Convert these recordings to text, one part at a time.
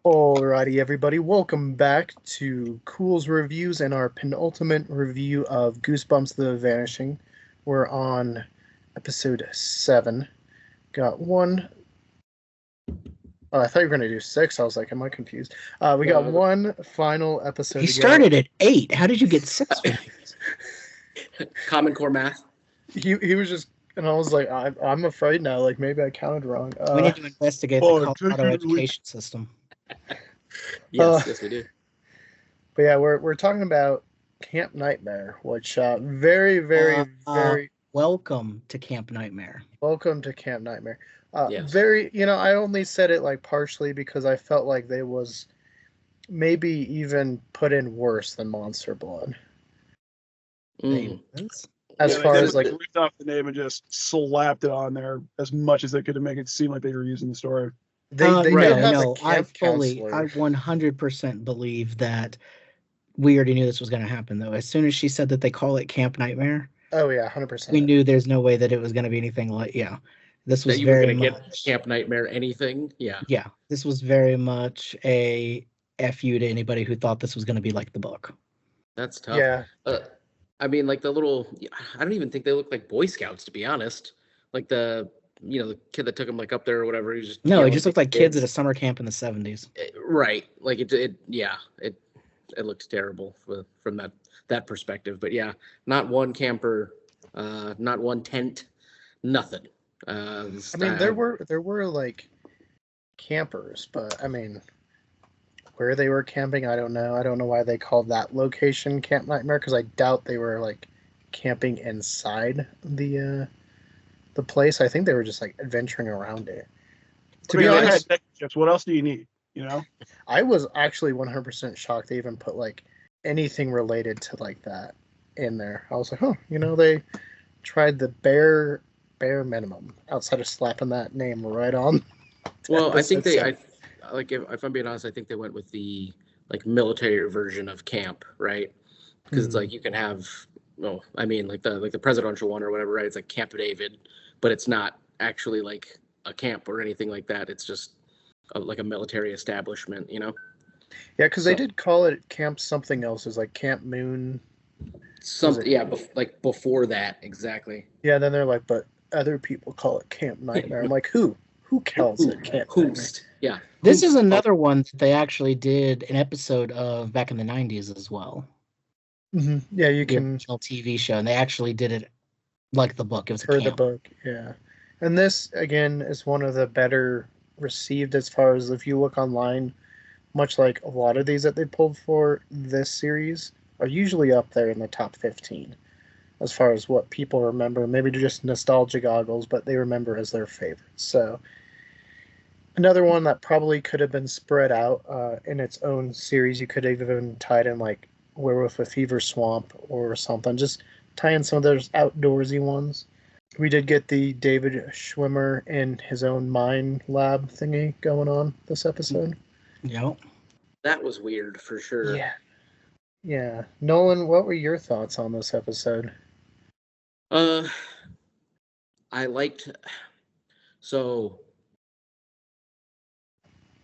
Alrighty, everybody, welcome back to Cool's Reviews and our penultimate review of Goosebumps the Vanishing. We're on episode 7. Got one. Oh, I thought you were going to do 6. I was like, am I confused? We got one final episode He to started at 8. How did you get 6? Common Core math. He was just, and I was like, I'm afraid now. Like, maybe I counted wrong. We need to investigate the Colorado education system. Yes, we do. But yeah, we're talking about Camp Nightmare, which very welcome to Camp Nightmare. Welcome to Camp Nightmare. Yes. I only said it like partially because I felt like they was maybe even put in worse than Monster Blood. As far as like ripped off the name and just slapped it on there as much as they could to make it seem like they were using the story. They did have a camp I counselor. 100% believe that we already knew this was going to happen, though. As soon as she said that they call it Camp Nightmare, oh yeah, 100%. we knew there's no way that it was going to be anything like This was that you very were going to much get Camp Nightmare anything. Yeah. Yeah, this was very much a fu to anybody who thought this was going to be like the book. That's tough. Yeah. I mean, like I don't even think they look like Boy Scouts, to be honest. Like the kid that took him like up there or whatever. He just looked like kids at a summer camp in the 70s. Right. Like it looked terrible from that perspective. But yeah, not one camper, not one tent, nothing. I mean, there were like campers, but I mean, where they were camping, I don't know. I don't know why they called that location Camp Nightmare, because I doubt they were like camping inside the place. I think they were just like adventuring around it. To be honest, what else do you need? You know, I was actually 100% shocked they even put like anything related to like that in there. I was like, they tried the bare minimum outside of slapping that name right on. Well, I think if I'm being honest, I think they went with the like military version of camp, right? Because it's like you can have, like the presidential one or whatever, right? It's like Camp David, but it's not actually like a camp or anything like that. It's just like a military establishment, Yeah, because they did call it Camp something else. It's like Camp Moon. Like before that, exactly. Yeah, then they're like, but other people call it Camp Nightmare. I'm like, who calls it Camp Nightmare? Yeah. This is another one that they actually did an episode of back in the 90s as well. Mm-hmm. Yeah, you the can. Original TV show, and they actually did it like the book. It was the book, yeah. And this again is one of the better received as far as if you look online. Much like a lot of these that they pulled for this series are usually up there in the top 15 as far as what people remember. Maybe just nostalgia goggles, but they remember as their favorite. So another one that probably could have been spread out in its own series. You could have even tied in like Werewolf with Fever Swamp or something. Just tie in some of those outdoorsy ones. We did get the David Schwimmer in his own mind lab thingy going on this episode. Yep. That was weird for sure. Yeah. Nolan, what were your thoughts on this episode? I liked. So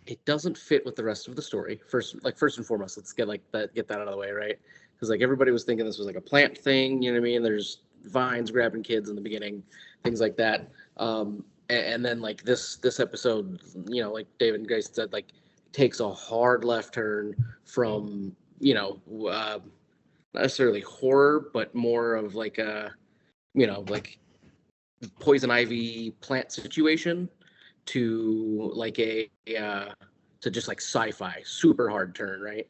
it doesn't fit with the rest of the story. First and foremost, let's get that out of the way, right? Because like everybody was thinking this was like a plant thing, you know what I mean? There's vines grabbing kids in the beginning, things like that. And then like this episode, like David and Grace said, like takes a hard left turn from not necessarily horror, but more of like a like poison ivy plant situation to like to just like sci-fi, super hard turn, right?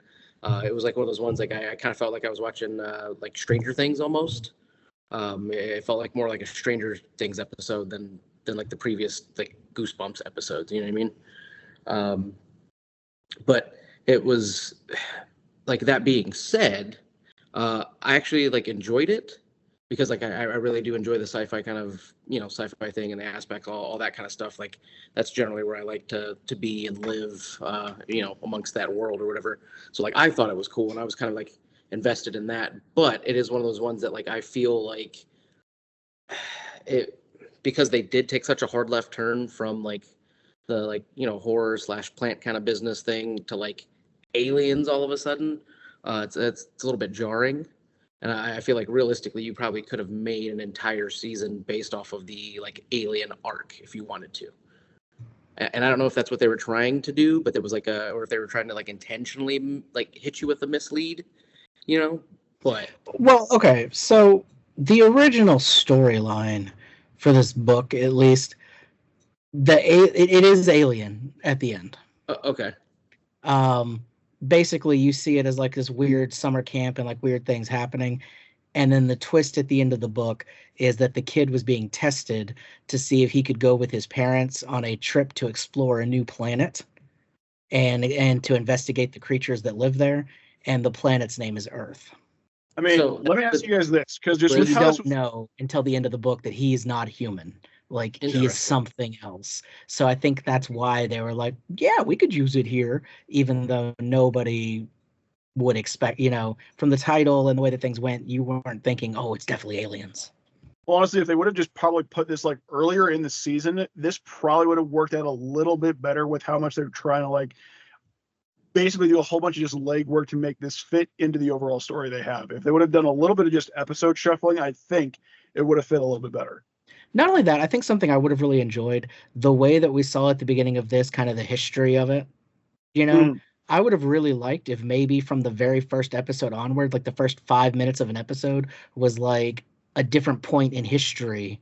It was like one of those ones like I kind of felt like I was watching like Stranger Things almost. It felt like more like a Stranger Things episode than like the previous like Goosebumps episodes, you know what I mean? But it was like, that being said, I actually like enjoyed it because like I really do enjoy the sci-fi kind of sci-fi thing and the aspects, all that kind of stuff. Like that's generally where I like to be and live amongst that world or whatever. So like I thought it was cool and I was kind of like invested in that. But it is one of those ones that like I feel like it, because they did take such a hard left turn from like the like horror / plant kind of business thing to like aliens all of a sudden. It's a little bit jarring, and I feel like realistically you probably could have made an entire season based off of the like alien arc if you wanted to. And I don't know if that's what they were trying to do, but there was like or if they were trying to like intentionally like hit you with a mislead, But Well, okay, so the original storyline for this book, at least, it is alien at the end. Okay. Basically, you see it as like this weird summer camp and like weird things happening. And then the twist at the end of the book is that the kid was being tested to see if he could go with his parents on a trip to explore a new planet and to investigate the creatures that live there. And the planet's name is Earth. I mean, So let me ask you guys this, because just But with you how this don't know until the end of the book that he is not human. Like, he is Interesting. something else. So I think that's why they were like, yeah, we could use it here, even though nobody would expect, from the title and the way that things went, you weren't thinking, oh, it's definitely aliens. honestly, if they would have just probably put this like earlier in the season, this probably would have worked out a little bit better with how much they're trying to like basically do a whole bunch of just legwork to make this fit into the overall story they have. If they would have done a little bit of just episode shuffling, I think it would have fit a little bit better. Not only that, I think something I would have really enjoyed, the way that we saw at the beginning of this, kind of the history of it, I would have really liked if maybe from the very first episode onward, like the first 5 minutes of an episode was like a different point in history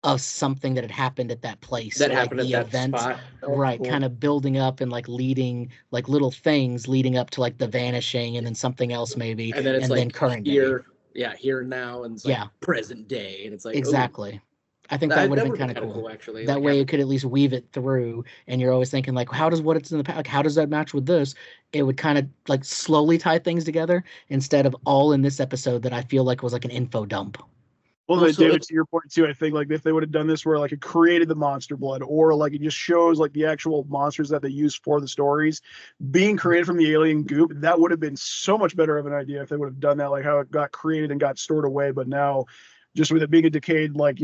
of something that had happened at that place. That So, happened like, at the that events, spot. right, cool. kind of building up and like leading, like little things leading up to like the vanishing and then something else maybe, And then it's like current day. here and now, and it's like Yeah. present day, and it's like Exactly. I think that would have been kind of kinda cool. actually. That like, way having- it could at least weave it through, and you're always thinking like, how does what it's in the past, like, how does that match with this? It would kind of like slowly tie things together instead of all in this episode that I feel like was like an info dump. Well, Also, David, to your point too, I think like if they would have done this where like it created the monster blood, or like it just shows like the actual monsters that they use for the stories being created from the alien goop, that would have been so much better of an idea if they would have done that, like how it got created and got stored away. But now, just with it being a decayed like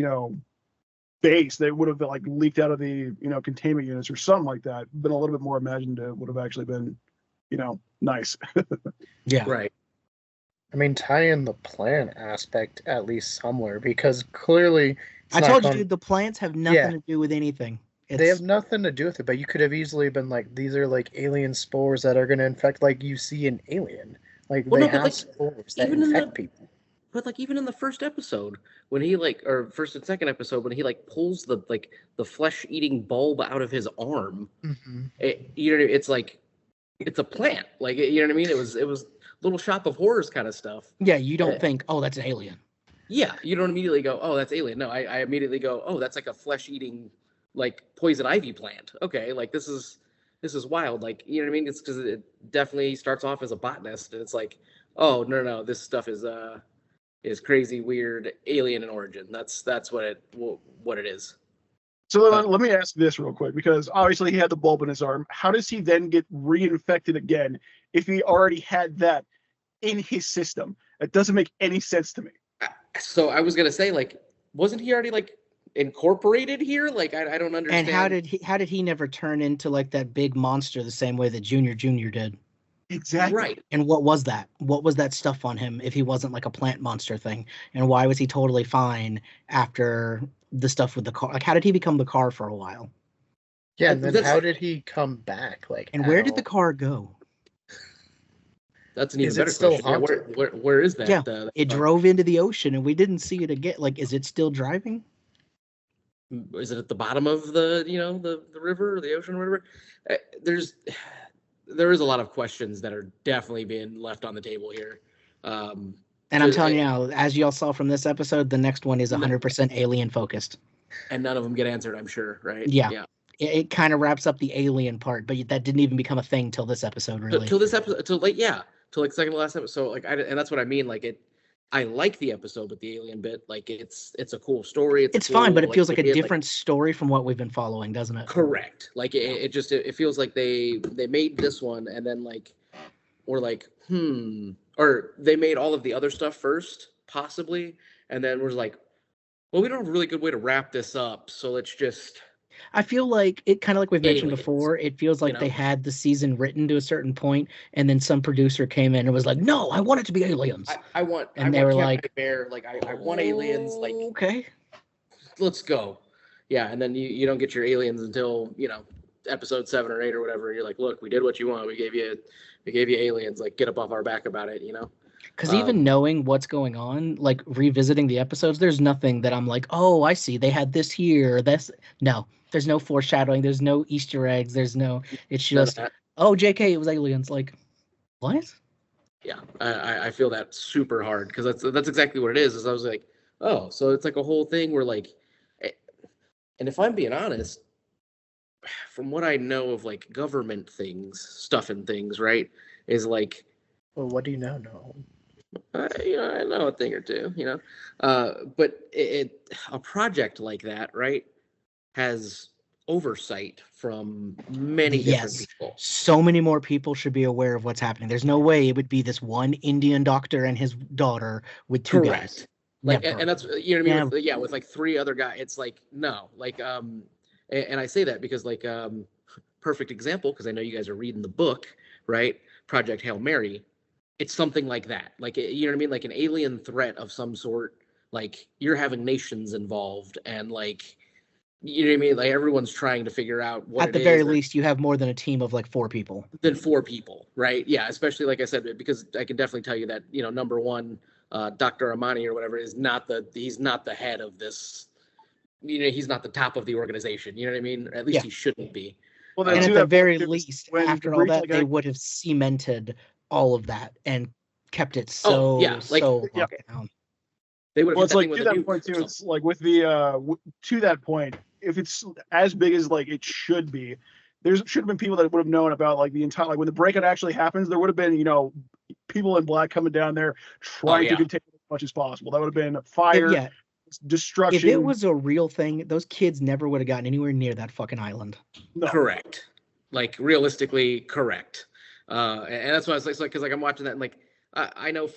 base, they would have like leaked out of the containment units or something like that. Been a little bit more imaginative, would have actually been nice. Yeah. Right. I mean, tie in the plan aspect at least somewhere, because clearly it's I not told you, going- dude, the plants have nothing Yeah. to do with anything. they have nothing to do with it, but you could have easily been like, these are like alien spores that are going to infect, like you see an alien. Like, Well, they no, but, have like, spores that even in infect the- people. But like even in the first episode, when he like, or first and second episode, when he like pulls the flesh-eating bulb out of his arm, Mm-hmm. it's like it's a plant. Like you know what I mean? It was Little Shop of Horrors kind of stuff. Yeah, you don't think, oh, that's an alien. Yeah, you don't immediately go, oh, that's alien. No, I immediately go, oh, that's like a flesh-eating, like poison ivy plant. Okay, like this is wild. Like you know what I mean? It's because it definitely starts off as a botanist, and it's like, oh no, this stuff is crazy, weird, alien in origin. That's what it is. So let me ask this real quick, because obviously he had the bulb in his arm. How does he then get reinfected again if he already had that in his system? That doesn't make any sense to me. So I was gonna say, like, wasn't he already like incorporated here? Like, I don't understand. And how did he never turn into like that big monster the same way that Junior did? Exactly. Right. And what was that? What was that stuff on him if he wasn't like a plant monster thing? And why was he totally fine after the stuff with the car? Like, how did he become the car for a while? Yeah, and then That's- how did he come back? Like, And at where did the all? car go? That's an even Is it better still question. Yeah, haunted? where is that? Yeah, that It car? drove into the ocean and we didn't see it again. Like, is it still driving? Is it at the bottom of the the river or the ocean or whatever? There is a lot of questions that are definitely being left on the table here. And I'm telling you now, as y'all saw from this episode, the next one is 100% alien focused. And none of them get answered, I'm sure, right? Yeah. It kind of wraps up the alien part, but that didn't even become a thing till this episode, really. Till this episode, till like second to last episode. Like, and that's what I mean. Like I like the episode with the alien bit. Like it's a cool story. It's fine, but it feels like a idea, different story from what we've been following, doesn't it? Correct. Like it feels like they made this one and then like, or like or they made all of the other stuff first, possibly, and then was like, well, we don't have a really good way to wrap this up, so let's just I feel like it kind of like we've mentioned aliens, before, it feels you like they know? had the season written to a certain point, and then some producer came in and was like, "No, I want it to be aliens." I And they want were Captain like, Bear, like I want aliens, like okay. let's go. Yeah, and then you don't get your aliens until, episode 7 or 8 or whatever. You're like, look, we did what you want. We gave you aliens. Like, get up off our back about it, Because even Um, knowing what's going on, like revisiting the episodes, there's nothing that I'm like, oh, I see. They had this here. This no, there's no foreshadowing. There's no Easter eggs. There's no. It's none of just, that. oh, JK, it was aliens. Like, what? Yeah, I feel that super hard because that's exactly what it is. Is I was like, oh, so it's like a whole thing where like, eh, and if I'm being honest, from what I know of like government things, stuff and things, right, is like, Well, what do you now know? I know a thing or two, but a project like that, right, has oversight from many different Yes. people. So many more people should be aware of what's happening. There's no way it would be this one Indian doctor and his daughter with two guys. Correct. Like, Never. and that's what I mean. Never. With like 3 other guys, it's like no, like and I say that because like perfect example because I know you guys are reading the book, right? Project Hail Mary. It's something like that. Like you know what I mean? Like an alien threat of some sort. Like you're having nations involved, and like you know what I mean? Like everyone's trying to figure out what At it the very is. least, you have more than a team of like 4 people. Than 4 people, right? Yeah, especially like I said, because I can definitely tell you that number one, Dr. Amani or whatever he's not the head of this. He's not the top of the organization. You know what I mean? At least Yeah. he shouldn't be. Well, And then at to the that very point, least, when the after all breach, that, like, they would have cemented all of that and kept it Oh yeah, like so yeah. locked down. they would have Well, hit it's that thing like with to a that nuke point or too. something. It's like with the to that point, if it's as big as like it should be, there should have been people that would have known about like the entire like when the breakout actually happens. There would have been people in black coming down there Oh trying to yeah, contain it as much as possible. That would have been fire, Yeah, if it destruction. was a real thing, those kids never would have gotten anywhere near that fucking island. No, correct. Like realistically, correct. And that's why I was like, because like I'm watching that and like I know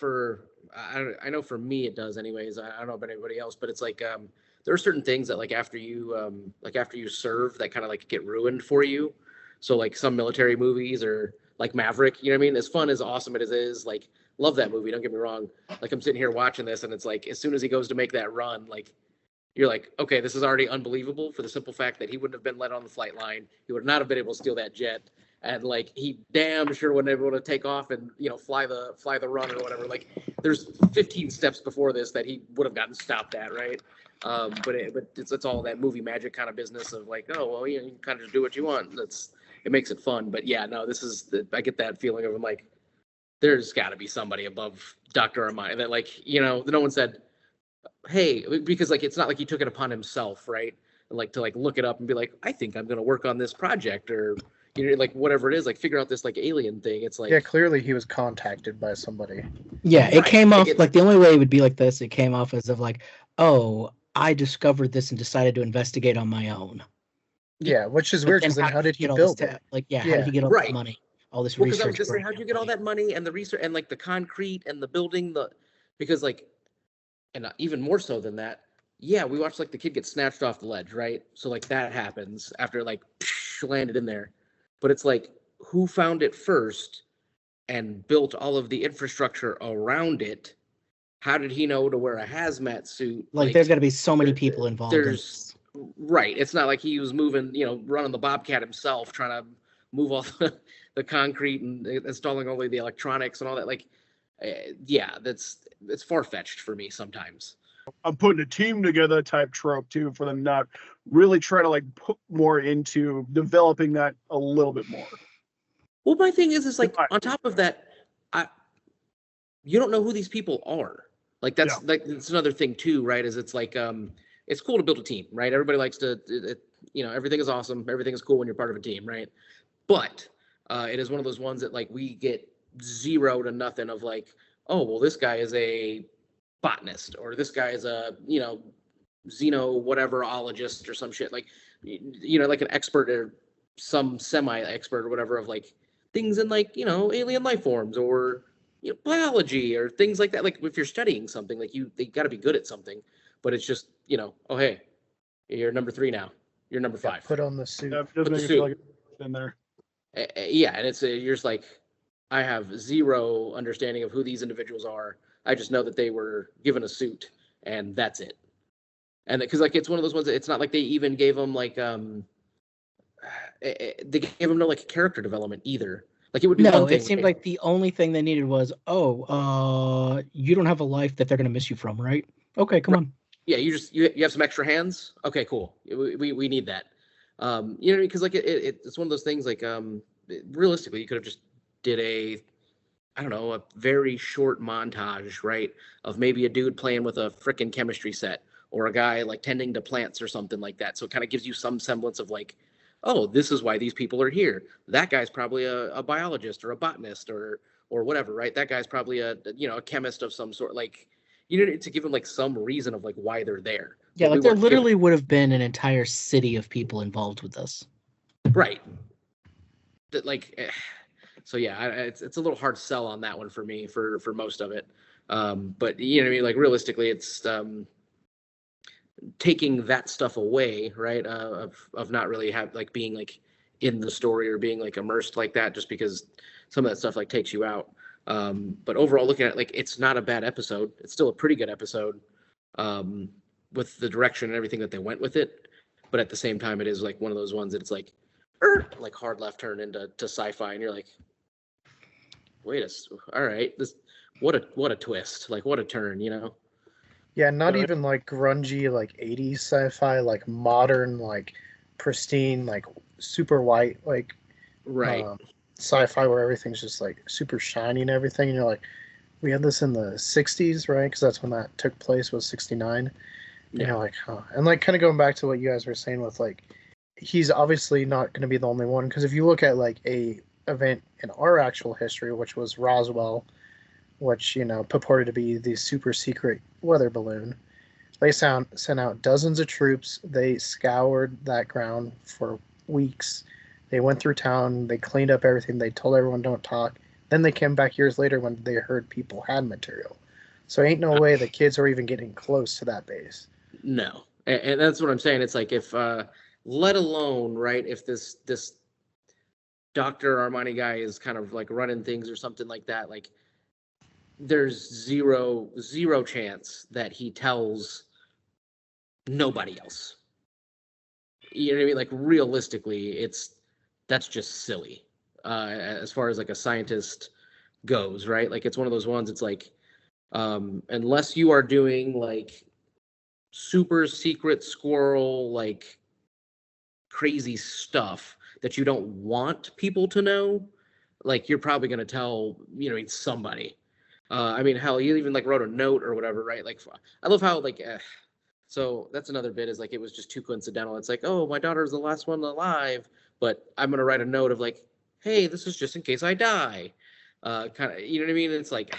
I know for me it does anyways. I don't know about anybody else, but it's like there are certain things that like after you serve that kind of like get ruined for you. So like some military movies or like Maverick, you know what I mean? As fun as awesome as it is, like love that movie. Don't get me wrong. Like I'm sitting here watching this and it's like as soon as he goes to make that run, like you're like, okay, this is already unbelievable for the simple fact that he wouldn't have been let on the flight line. He would not have been able to steal that jet. And like he damn sure wouldn't have been able to take off and fly the run or whatever. Like there's 15 steps before this that he would have gotten stopped at, right? But it's all that movie magic kind of business of like, oh well, you can kind of just do what you want. It makes it fun. But yeah, no, I get that feeling of I'm like, there's got to be somebody above Dr. Armani that like no one said, hey, because like it's not like he took it upon himself, right? Like to like look it up and be like, I think I'm gonna work on this project or like whatever it is, like figure out this like alien thing. It's like Yeah, clearly he was contacted by somebody. Yeah, it Right. came off It's like the only way it would be like this. It came off as of like, oh, I discovered this and decided to investigate on my own. Yeah, which is But weird then because then how did he get all this build it? Like, yeah, how Yeah. did he get all Right. this money, all this well, because I was research? just saying, grant how'd you get all money? that money and the research and like the concrete and the building because like and even more so than that, yeah, we watched like the kid get snatched off the ledge, right? So like that happens after like landed in there, but it's like who found it first and built all of the infrastructure around it? How did he know to wear a hazmat suit? Like, there's got to be so many people involved. There's right. It's not like he was moving, running the Bobcat himself, trying to move all the concrete and installing all the electronics and all that. Like, yeah, it's far fetched for me sometimes. I'm putting a team together type trope too for them not really trying to like put more into developing that a little bit more. Well, my thing is like on top of that, you don't know who these people are. Like that's another thing too, right? Is it's like it's cool to build a team, right? Everybody likes to, everything is awesome, everything is cool when you're part of a team, right? But it is one of those ones that like we get 0 to nothing of like, oh well, this guy is a botanist or this guy is a xeno whateverologist or some shit like like an expert or some semi-expert or whatever of like things in like alien life forms or biology or things like that. Like if you're studying something, like they got to be good at something, but it's just oh hey, you're number 3 now. You're number 5. Put on the suit. That does Put the make it feel suit. like in there. Yeah, and it's you're just like, I have zero understanding of who these individuals are. I just know that they were given a suit, and that's it. And because like it's one of those ones that it's not like they even gave them like they gave them no like character development either. Like it would be No, one thing. it seemed like the only thing they needed was, you don't have a life that they're gonna miss you from, right? Okay, come on. Yeah, you have some extra hands. Okay, cool. We need that. You know, because like it's one of those things like realistically you could have just did a very short montage, right, of maybe a dude playing with a frickin' chemistry set or a guy like tending to plants or something like that. So it kind of gives you some semblance of like, oh, this is why these people are here. That guy's probably a biologist or a botanist or whatever, right? That guy's probably a chemist of some sort. Like, you need to give them like some reason of like why they're there. Yeah, But like there literally would have been an entire city of people involved with this. Right. That like, so yeah, it's a little hard sell on that one for me for most of it. But you know what I mean? Like realistically, it's taking that stuff away, right? Of not really being like in the story or being like immersed like that, just because some of that stuff like takes you out. But overall, looking at it, like it's not a bad episode. It's still a pretty good episode with the direction and everything that they went with it. But at the same time, it is like one of those ones that it's like hard left turn into sci-fi, and you're like, all right, what a twist, like what a turn, you know? Yeah, not even like grungy, like 80s sci-fi, like modern, like pristine, like super white, like right sci-fi where everything's just like super shiny and everything. And you're like, we had this in the 60s, right? Because that's when that took place, was 69. Yeah. And you're like, huh. And like kind of going back to what you guys were saying with like, he's obviously not going to be the only one. Because if you look at like a event in our actual history, which was Roswell, which, purported to be the super secret weather balloon. They sent out dozens of troops. They scoured that ground for weeks. They went through town. They cleaned up everything. They told everyone don't talk. Then they came back years later when they heard people had material. So ain't no way the kids are even getting close to that base. No. And that's what I'm saying. It's like if, let alone, right, if this Dr. Armani guy is kind of like running things or something like that, like, there's zero chance that he tells nobody else. You know what I mean? Like realistically, that's just silly. As far as like a scientist goes, right? Like it's one of those ones. It's like unless you are doing like super secret squirrel like crazy stuff that you don't want people to know, like you're probably gonna tell somebody. I mean, hell, he even like wrote a note or whatever, right? Like, I love how like, so that's another bit is like it was just too coincidental. It's like, oh, my daughter's the last one alive, but I'm gonna write a note of like, hey, this is just in case I die, kind of, you know what I mean? It's like,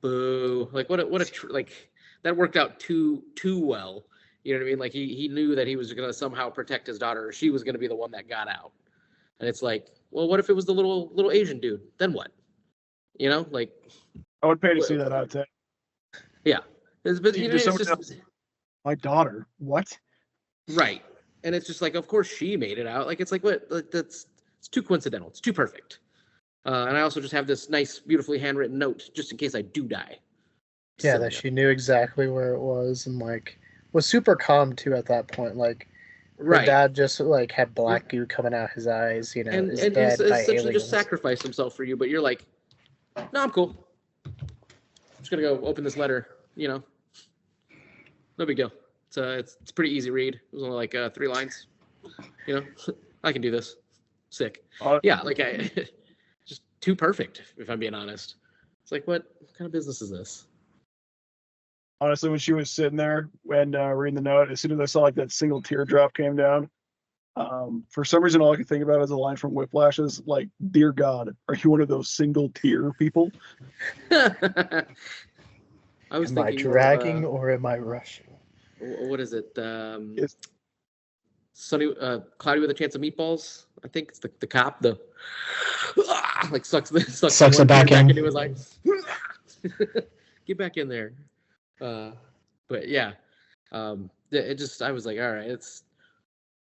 boo, like like that worked out too well, you know what I mean? Like he knew that he was gonna somehow protect his daughter, or she was gonna be the one that got out, and it's like, well, what if it was the little Asian dude? Then what? You know, like I would pay to see that out there. Yeah, it's just my daughter. What? Right, and it's just like, of course she made it out. Like it's like what? Like, it's too coincidental. It's too perfect. And I also just have this nice, beautifully handwritten note just in case I do die. Yeah, that she knew exactly where it was and like was super calm too at that point. Like her dad just like had black goo coming out his eyes. And he's essentially just sacrificed himself for you. But you're like, no, I'm cool. I'm just gonna go open this letter. No big deal. It's a pretty easy read. It was only like 3 lines. I can do this. Sick. Yeah, like just too perfect. If I'm being honest, it's like, what kind of business is this? Honestly, when she was sitting there and reading the note, as soon as I saw like that single teardrop came down, for some reason, all I could think about is a line from Whiplash is like, "Dear God, are you one of those single tear people?" I was am I dragging or am I rushing? What is it? Sunny, Cloudy with a Chance of Meatballs. I think it's the cop. Like sucks it back into his life. Get back in there. But yeah, it just, I was like, all right, it's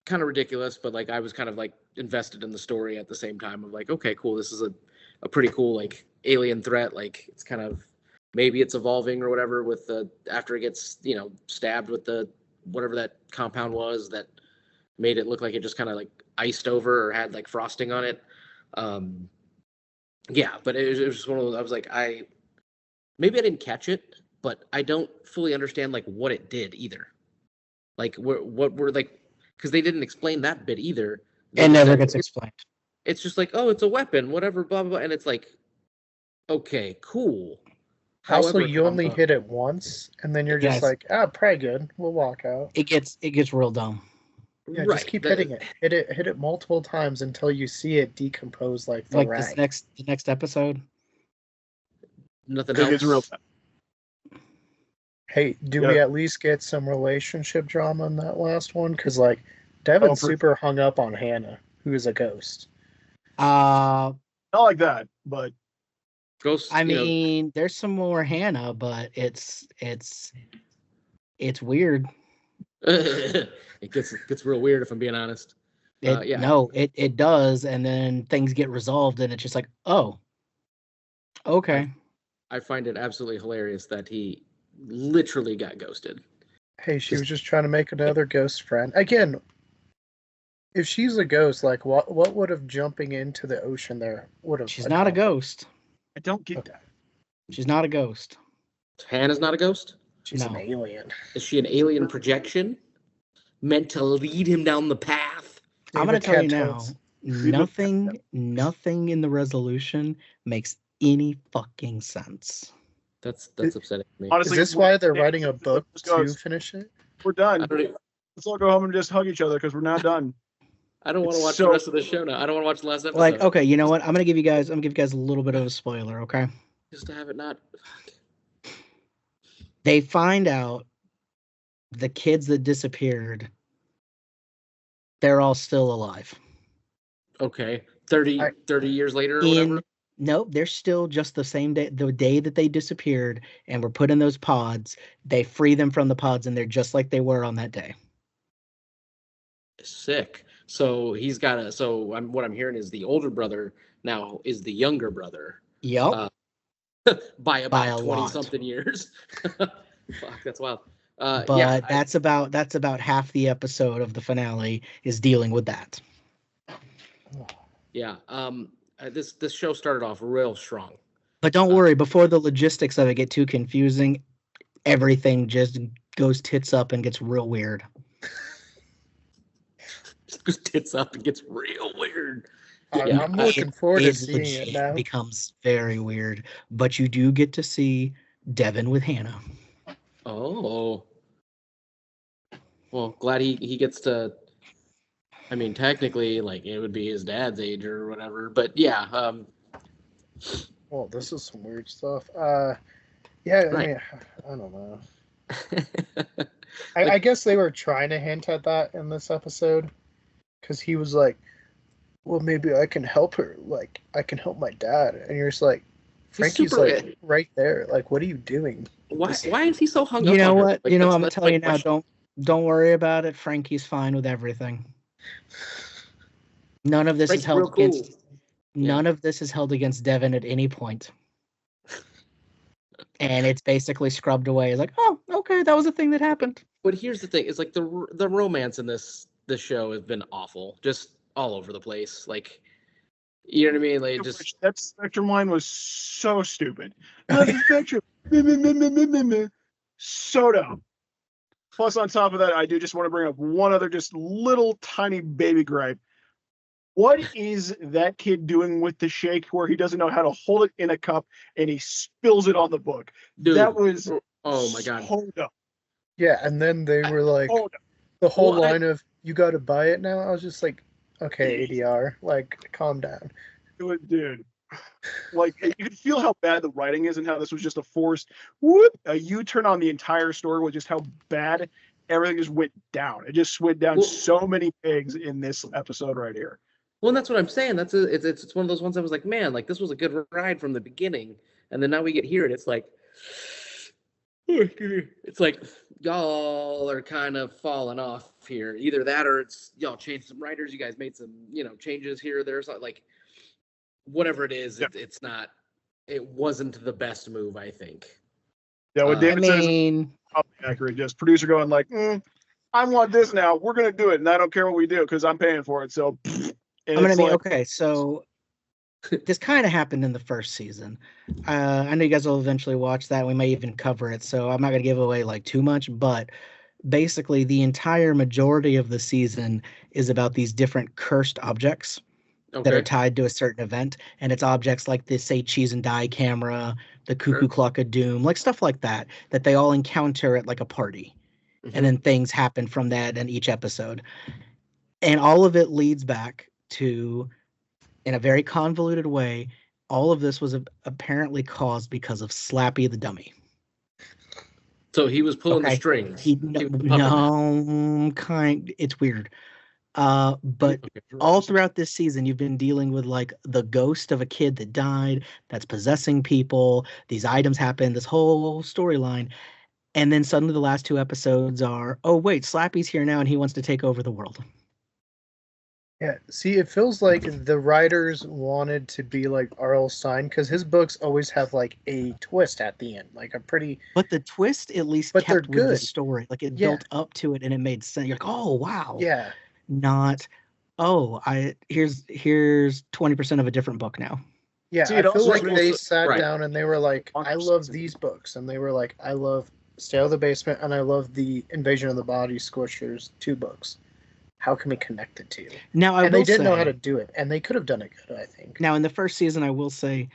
kind of ridiculous, but like I was kind of like invested in the story at the same time of like, okay, cool, this is a pretty cool like alien threat. Like it's kind of maybe it's evolving or whatever with the after it gets stabbed with the whatever that compound was that made it look like it just kind of like iced over or had like frosting on it. Yeah, but it was just one of those. I was like, maybe I didn't catch it, but I don't fully understand like what it did either. Like what were like because they didn't explain that bit either. They It just never said, gets explained. It's just like, oh, it's a weapon, whatever, blah blah blah, and it's like, okay, cool. Also, However, you only hit it once, and then you're just Yes. like, probably good. We'll walk out. It gets real dumb. Yeah, right, just keep hitting it. Hit it multiple times until you see it decompose like the Like rag. the next episode. Nothing It else. gets real. Hey, do Yeah. we at least get some relationship drama in that last one? Because like Devin's super hung up on Hannah, who is a ghost. Uh, Not like that, but Ghost. I mean, there's some more Hannah, but it's weird. It gets real weird if I'm being honest. Yeah. No, it does, and then things get resolved, and it's just like, oh, okay. I find it absolutely hilarious that he literally got ghosted. Hey, she was just trying to make another ghost friend. Again, if she's a ghost, like what would have jumping into the ocean there would have? She's not a ghost. I don't get that. She's not a ghost. Hannah's not a ghost? She's No. an alien. Is she an alien projection meant to lead him down the path? I'm going to tell you now, Toads. nothing in the resolution makes any fucking sense. That's upsetting to me. Honestly, Is this why they're writing a book Let's to go. finish it? We're done. I don't even- Let's all go home and just hug each other because we're not done. I don't want to It's watch so- the rest of the show now. I don't want to watch the last episode. Like, okay, you know what? I'm gonna give you guys a little bit of a spoiler, okay? Just to have it not. They find out the kids that disappeared, they're all still alive. Okay. 30 years later or whatever? Nope, they're still just the same day, the day that they disappeared and were put in those pods. They free them from the pods, and they're just like they were on that day. Sick. So he's got a. So what I'm hearing is the older brother now is the younger brother Yep. by about a 20 lot. something years. Fuck, that's wild. But yeah, that's about half the episode of the finale is dealing with that. Yeah. This show started off real strong. But don't worry, before the logistics of it get too confusing, everything just goes tits up and gets real weird. Just goes tits up and gets real weird. I'm looking forward to seeing it now. Becomes very weird, but you do get to see Devin with Hannah. Oh. Well, glad he gets to. I mean, technically, like it would be his dad's age or whatever, but yeah. Well, this is some weird stuff. Yeah, Right. I mean, I don't know. I guess they were trying to hint at that in this episode, because he was like, "Well, maybe I can help her. Like, I can help my dad." And you're just like, Frankie's like right there. Like, what are you doing? Why is he so hung up? You know on her? what? Like, I'm that's gonna tell you my now. Don't worry about it. Frankie's fine with everything. None of this is Frankie's held real cool. against. None of this is held against Devin at any point. And it's basically scrubbed away. It's like, oh, okay, that was a thing that happened. But here's the thing: it's like the romance in this show has been awful, just all over the place. Like, you know what I mean? Like, just That Spectrum line was so stupid. Spectrum, so dumb. Plus, on top of that, I do just want to bring up one other just little tiny baby gripe. What is that kid doing with the shake where he doesn't know how to hold it in a cup and he spills it on the book? dude, That was oh my god. so dumb. Yeah, and then they were like, So dumb. the whole Well, line of "You got to buy it now." I was just like, okay, ADR, like, calm down. It was, dude. Like, you could feel how bad the writing is and how this was just a forced whoop, a U-turn on the entire story with just how bad everything just went down. It just went down so many pegs in this episode right here. Well, and that's what I'm saying. It's one of those ones I was like, man, like this was a good ride from the beginning, and then now we get here and it's like, It's like y'all are kind of falling off here. Either that or it's y'all changed some writers. You guys made some, changes here or there. So like whatever it is, it's not. It wasn't the best move, I think. Yeah, what I David says is mean, probably accurate. Just producer going like, I want this now. We're gonna do it, and I don't care what we do because I'm paying for it. So, and it's like, okay, so this kind of happened in the first season. I know you guys will eventually watch that. We may even cover it, so I'm not going to give away like too much, but basically the entire majority of the season is about these different cursed objects that are Okay. tied to a certain event, and it's objects like the say cheese and die camera, the cuckoo clock of doom, like stuff like that they all encounter at like a party. And then things happen from that in each episode. And all of it leads back to, in a very convoluted way, all of this was apparently caused because of Slappy the dummy. So he was pulling the strings. It's weird. But all throughout this season, you've been dealing with like the ghost of a kid that died, that's possessing people. These items happen, this whole storyline. And then suddenly the last 2 episodes are, oh, wait, Slappy's here now and he wants to take over the world. Yeah, see, it feels like the writers wanted to be like R.L. Stine because his books always have like a twist at the end, like a pretty. But the twist at least kept with the story, like it built up to it and it made sense. You're like, oh wow, yeah. Not, oh, here's 20% of a different book now. Yeah, see, I feel like they sat down and they were like, I love these books, and they were like, I love Stay Out of the Basement, and I love the Invasion of the Body Squishers 2 books. How can we connect the two? Now, they didn't know how to do it, and they could have done it good, I think. Now, in the first season, I will say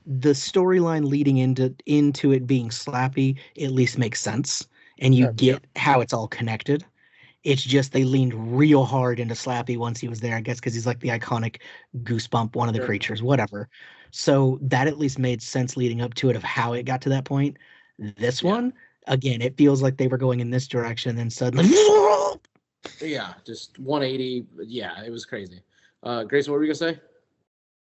the storyline leading into it being Slappy at least makes sense, and you get how it's all connected. It's just they leaned real hard into Slappy once he was there, I guess, because he's like the iconic Goosebump, one of the creatures, whatever. So that at least made sense leading up to it of how it got to that point. This one, again, it feels like they were going in this direction, and then suddenly. Yeah, just 180. Yeah, it was crazy. Grayson, what were you gonna say?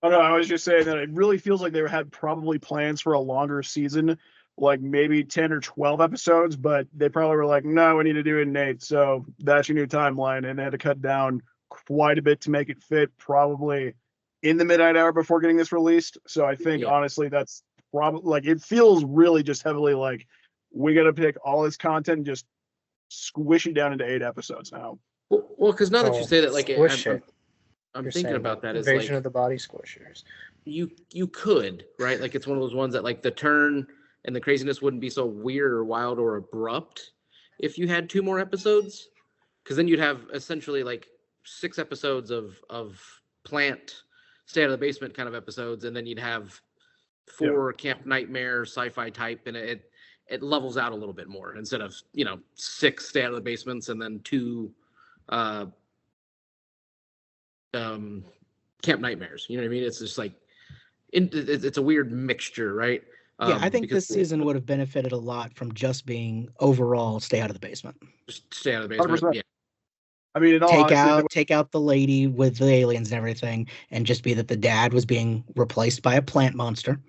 Oh no, I was just saying that it really feels like they had probably plans for a longer season, like maybe 10 or 12 episodes, but they probably were like, no, we need to do it in 8. So that's your new timeline. And they had to cut down quite a bit to make it fit, probably in the midnight hour before getting this released. So I think honestly, that's probably like, it feels really just heavily like we got to pick all this content and just squish it down into 8 episodes now. Well, because now that you say that, like, I'm thinking about that. Invasion of the Body Squishers. You could, right? Like, it's one of those ones that, like, the turn and the craziness wouldn't be so weird or wild or abrupt if you had 2 more episodes, because then you'd have essentially like 6 episodes of plant Stay Out of the Basement kind of episodes, and then you'd have 4 Camp Nightmare sci-fi type, and it levels out a little bit more instead of 6 Stay Out of the Basements and then 2 Camp Nightmares. You know what I mean? It's just like it's a weird mixture, right? Yeah, I think this season would have benefited a lot from just being overall Stay Out of the Basement. Just Stay Out of the Basement. 100%. Yeah. I mean, take out the lady with the aliens and everything, and just be that the dad was being replaced by a plant monster,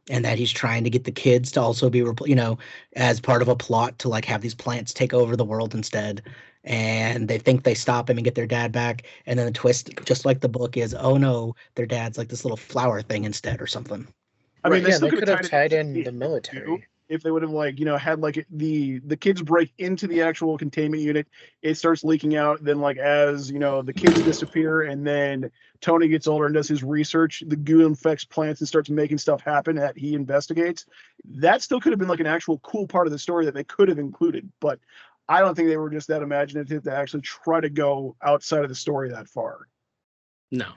and that he's trying to get the kids to also be, as part of a plot to like have these plants take over the world instead. And they think they stop him and get their dad back, and then the twist, just like the book, is, oh no, their dad's like this little flower thing instead or something. I mean, they could have tied in the military if they would have had like the kids break into the actual containment unit. It starts leaking out. Then as the kids disappear, and then Tony gets older and does his research. The goo infects plants and starts making stuff happen that he investigates. That still could have been like an actual cool part of the story that they could have included, but I don't think they were just that imaginative to actually try to go outside of the story that far. No.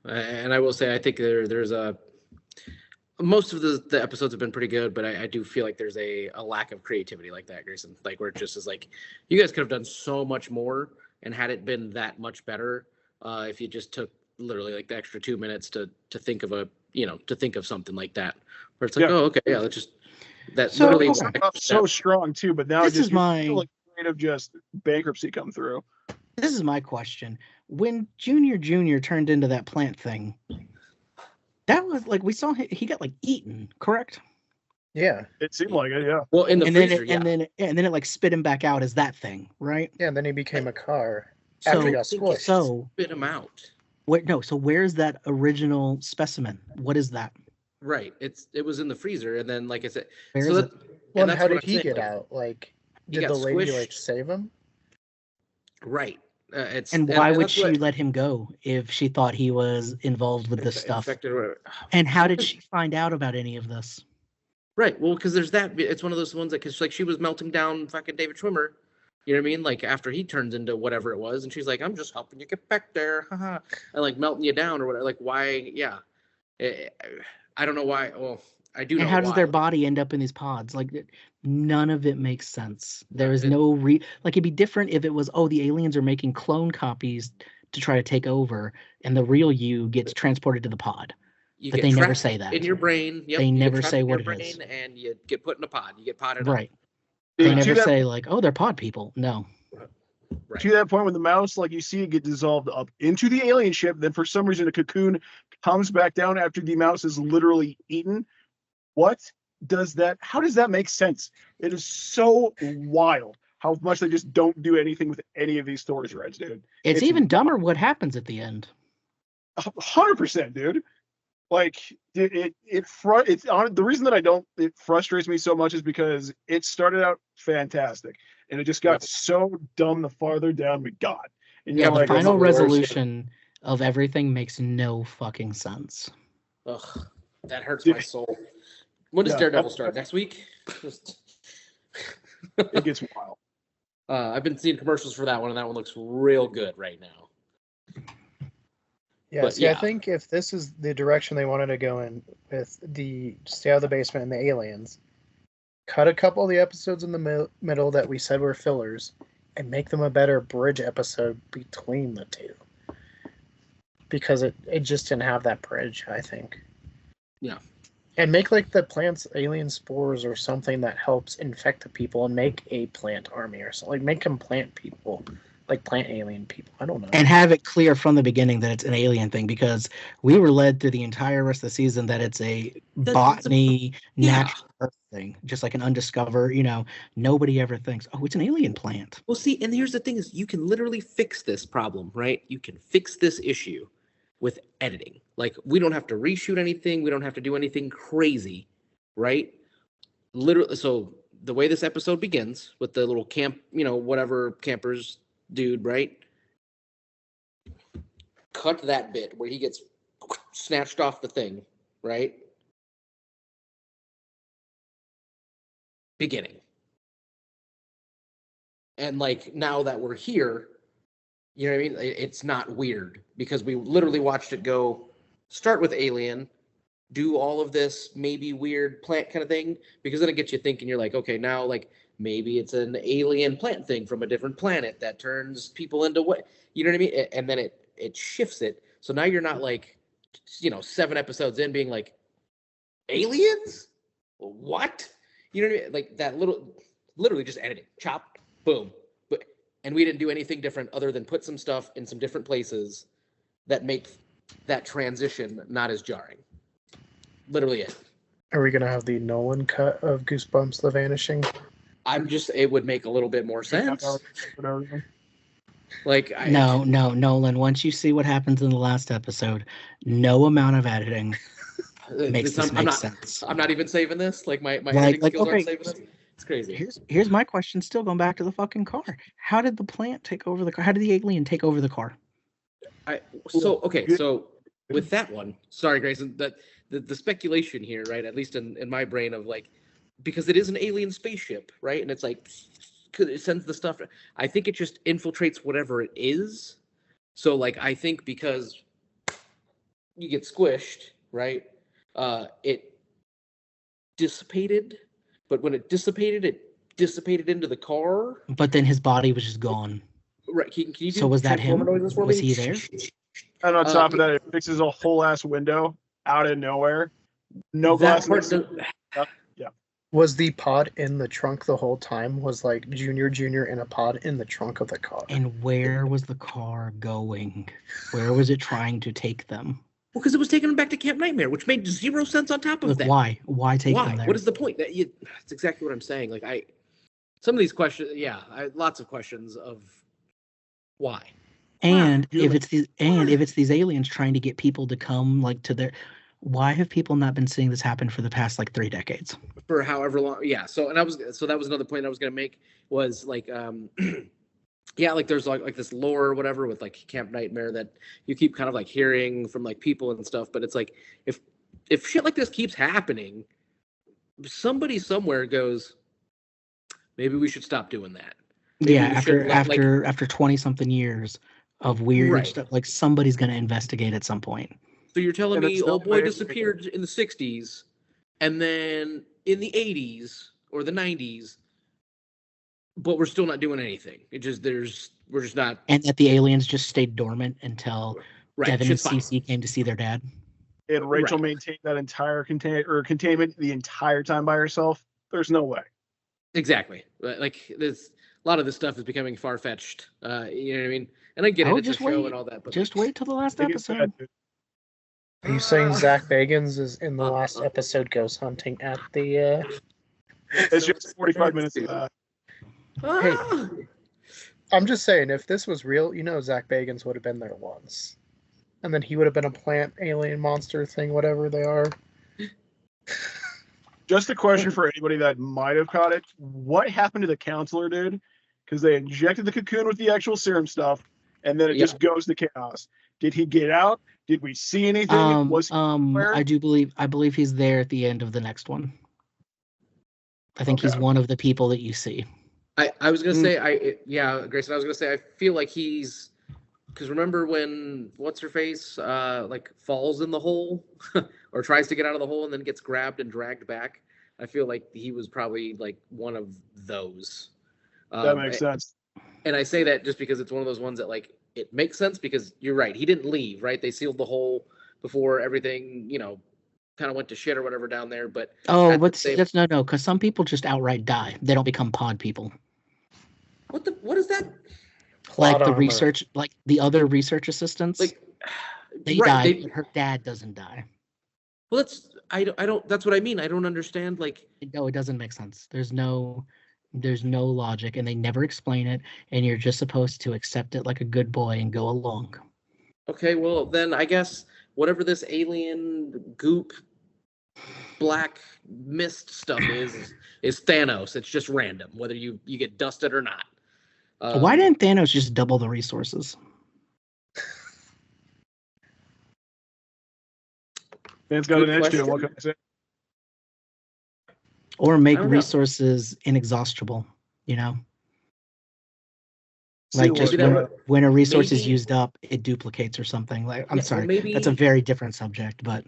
And I will say, I think there's most of the episodes have been pretty good, but I do feel like there's a lack of creativity like that, Grayson. Like, where it just is like, you guys could have done so much more and had it been that much better if you just took literally like the extra 2 minutes to think of something like that, where it's like, oh, okay, yeah, let's just literally so strong too. But now feel like creative just bankruptcy come through. This is my question. When Junior turned into that plant thing, that was like, we saw he got like eaten, correct? Yeah. It seemed like it, yeah. Well, in the and freezer, then it like spit him back out as that thing, right? Yeah, and then he became a car So after he got squished. so spit him out. so where's that original specimen? What is that? Right. It was in the freezer, and then like I said, Where so is that, it? Well, and and that's how what did I'm he saying, get like, out? Like, he did got the lady like squished. save him? Right. It's And why would that's she what let him go if she thought he was involved with this stuff? infected or whatever. And how did she find out about any of this? Right. Well, because there's that. It's one of those ones that, because like she was melting down fucking David Schwimmer. You know what I mean? Like after he turns into whatever it was, and she's like, "I'm just helping you get back there," haha, and like melting you down or whatever. Like why? Yeah. I don't know why. Well, I do know And how why. does their body end up in these pods? Like none of it makes sense. There is it- no like it'd be different if it was, oh, the aliens are making clone copies to try to take over, and the real you gets transported to the pod. You But get they never trapped say that. in your brain. Yep. They you get never trapped say in your what it brain, is. and you get put in a pod. You get potted up. Right. They Dude, never say like, oh, they're pod people. No. Right. To that point with the mouse, like you see it get dissolved up into the alien ship, then for some reason a cocoon comes back down after the mouse is literally eaten. What does that? How does that make sense? It is so wild how much they just don't do anything with any of these story threads, dude. It's even dumber what happens at the end. 100%, dude. Like it's on the reason that it frustrates me so much is because it started out fantastic and it just got so dumb the farther down we got. And Yeah, you're the like, final the worst. resolution of everything makes no fucking sense. Ugh, that hurts my soul. When does Yeah. Daredevil start? Next week? it gets wild. I've been seeing commercials for that one, and that one looks real good right now. Yeah, But see, I yeah. think if this is the direction they wanted to go in with the Stay Out of the Basement and the aliens, cut a couple of the episodes in the middle that we said were fillers and make them a better bridge episode between the two. Because it just didn't have that bridge, I think. Yeah. And make like the plants alien spores or something that helps infect the people and make a plant army or something. Like make them plant people. Like plant alien people. I don't know. And have it clear from the beginning that it's an alien thing, because we were led through the entire rest of the season that it's a botany, natural earth thing, just like an undiscovered, nobody ever thinks, oh, it's an alien plant. Well, see, and here's the thing is you can literally fix this problem, right? You can fix this issue with editing. Like we don't have to reshoot anything. We don't have to do anything crazy, right? Literally. So the way this episode begins with the little camp, whatever campers dude, right? Cut that bit where he gets snatched off the thing, right? Beginning. And like now that we're here, you know what I mean? It's not weird because we literally watched it go start with alien, do all of this maybe weird plant kind of thing, because then it gets you thinking. You're like, okay, now like maybe it's an alien plant thing from a different planet that turns people into what, you know what I mean? And then it shifts it. So now you're not like, 7 episodes in being like, aliens? What? You know what I mean? Like that literally just editing, chop, boom. And we didn't do anything different other than put some stuff in some different places that make that transition not as jarring. Literally it. Are we going to have the Nolan cut of Goosebumps The Vanishing? It would make a little bit more sense. Like No, Nolan, once you see what happens in the last episode, no amount of editing makes this make sense. I'm not even saving this. Like my editing skills aren't saving this. It's crazy. Here's my question, still going back to the fucking car. How did the plant take over the car? How did the alien take over the car? So with that one, sorry, Grayson, that the speculation here, right? At least in my brain of like, because it is an alien spaceship, right? And it's like, it sends the stuff. I think it just infiltrates whatever it is. So like, I think because you get squished, right? It dissipated, but when it dissipated into the car. But then his body was just gone. Right? Can you do so was that him? Was he there? And on top of that, it fixes a whole ass window out of nowhere. No glass. Yeah. Was the pod in the trunk the whole time? Was like Junior in a pod in the trunk of the car? And where was the car going? Where was it trying to take them? Well, because it was taking them back to Camp Nightmare, which made zero sense on top of Look, that. why take them there? What is the point? That's exactly what I'm saying. Like some of these questions, lots of questions of why. And if it's these aliens trying to get people to come like to their, why have people not been seeing this happen for the past like 3 decades? For however long, yeah. So that was another point I was gonna make was like like there's like this lore or whatever with like Camp Nightmare that you keep kind of like hearing from like people and stuff, but it's like if shit like this keeps happening, somebody somewhere goes, maybe we should stop doing that. Maybe after 20 something years of weird stuff, like somebody's gonna investigate at some point. So you're telling me old boy disappeared in the 60s, and then in the 80s or the 90s, but we're still not doing anything. We're just not. And that the aliens just stayed dormant until Devin and Cece came to see their dad. And Rachel maintained that entire containment the entire time by herself. There's no way. Exactly. Like there's a lot of this stuff is becoming far fetched. You know what I mean? And I get it. It's a show and all that. But just wait till the last episode. Are you saying Zach Bagans is in the last episode ghost hunting at the? It's just 45 minutes of that. Hey, I'm just saying, if this was real, Zach Bagans would have been there once, and then he would have been a plant, alien, monster thing, whatever they are. Just a question for anybody that might have caught it: what happened to the counselor dude? Because they injected the cocoon with the actual serum stuff, and then it just goes to chaos. Did he get out? Did we see anything? I believe he's there at the end of the next one. I think he's one of the people that you see. I was gonna say Grayson. I was gonna say I feel like he's because remember when what's her face like falls in the hole or tries to get out of the hole and then gets grabbed and dragged back. I feel like he was probably like one of those. That makes sense. And I say that just because it's one of those ones that like it makes sense because you're right. He didn't leave, right? They sealed the hole before everything, kind of went to shit or whatever down there. But that's no, because some people just outright die. They don't become pod people. What is that? Like the research, like the other research assistants, they die. But her dad doesn't die. Well, I don't. That's what I mean. I don't understand. Like, no, it doesn't make sense. There's no logic, and they never explain it. And you're just supposed to accept it like a good boy and go along. Okay, well then I guess whatever this alien goop black mist stuff is Thanos. It's just random whether you get dusted or not. Why didn't Thanos just double the resources? Man's got an edge to it. What can I say? Or make resources inexhaustible, Like just when a resource is used up, it duplicates or something. Like I'm sorry, that's a very different subject, but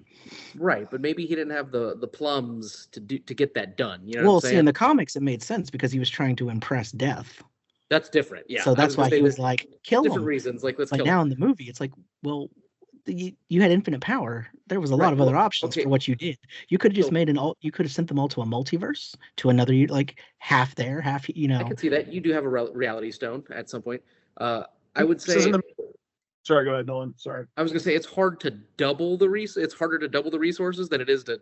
right. But maybe he didn't have the plums to get that done. See, in the comics, it made sense because he was trying to impress Death. That's different, yeah. So that's why he was like, kill him. Different reasons, like let's kill now him. In the movie, it's like, well, you had infinite power. There was a lot of other options for what you did. You could have just you could have sent them all to a multiverse, to another, like half there, half. I can see that. You do have a reality stone at some point. I would say. Sorry, go ahead, Nolan. Sorry. I was gonna say it's hard to double the It's harder to double the resources than it is to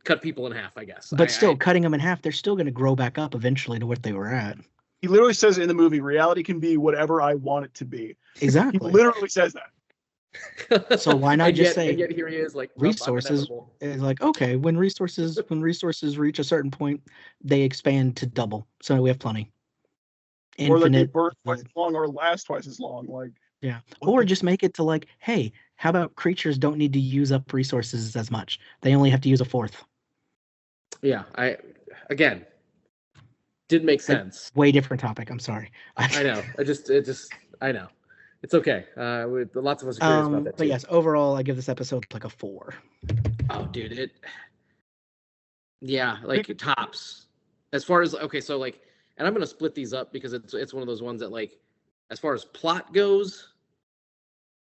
cut people in half. I guess. But cutting them in half, they're still going to grow back up eventually to what they were at. He literally says in the movie, reality can be whatever I want it to be. Exactly. He literally says that. So why not just say and yet here he is like resources is like, okay, when resources reach a certain point, they expand to double. So we have plenty. Infinite, or like they burn twice as long or last twice as long. Like or just make it to like, hey, how about creatures don't need to use up resources as much? They only have to use a fourth. Yeah, again didn't make sense. Way different topic. I'm sorry. I know. I know. It's okay. Lots of us are curious about that too. But yes, overall, I give this episode like a 4. Oh, dude, like tops. As far as so like, and I'm gonna split these up because it's one of those ones that like, as far as plot goes,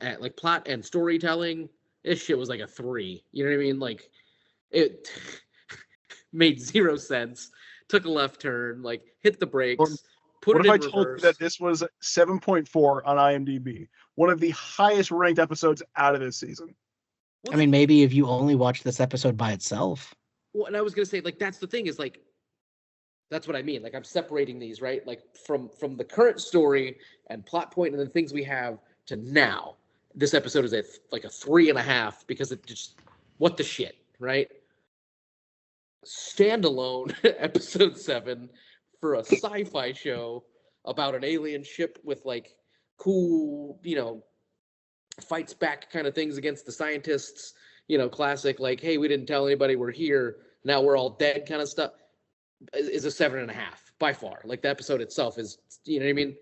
at like plot and storytelling, this shit was like a 3. You know what I mean? Like, it made zero sense. Took a left turn, like hit the brakes. What if I told you that this was 7.4 on IMDb, one of the highest ranked episodes out of this season? I mean, maybe if you only watch this episode by itself. Well, and I was gonna say, like, that's the thing is like, that's what I mean. Like, I'm separating these, right? Like from the current story and plot point and the things we have to now. This episode is like a 3.5 because it just what the shit, right? Standalone episode 7 for a sci-fi show about an alien ship with like cool, fights back kind of things against the scientists, classic like, hey, we didn't tell anybody we're here, now we're all dead kind of stuff, is a 7.5 by far. Like the episode itself is, you know what I mean?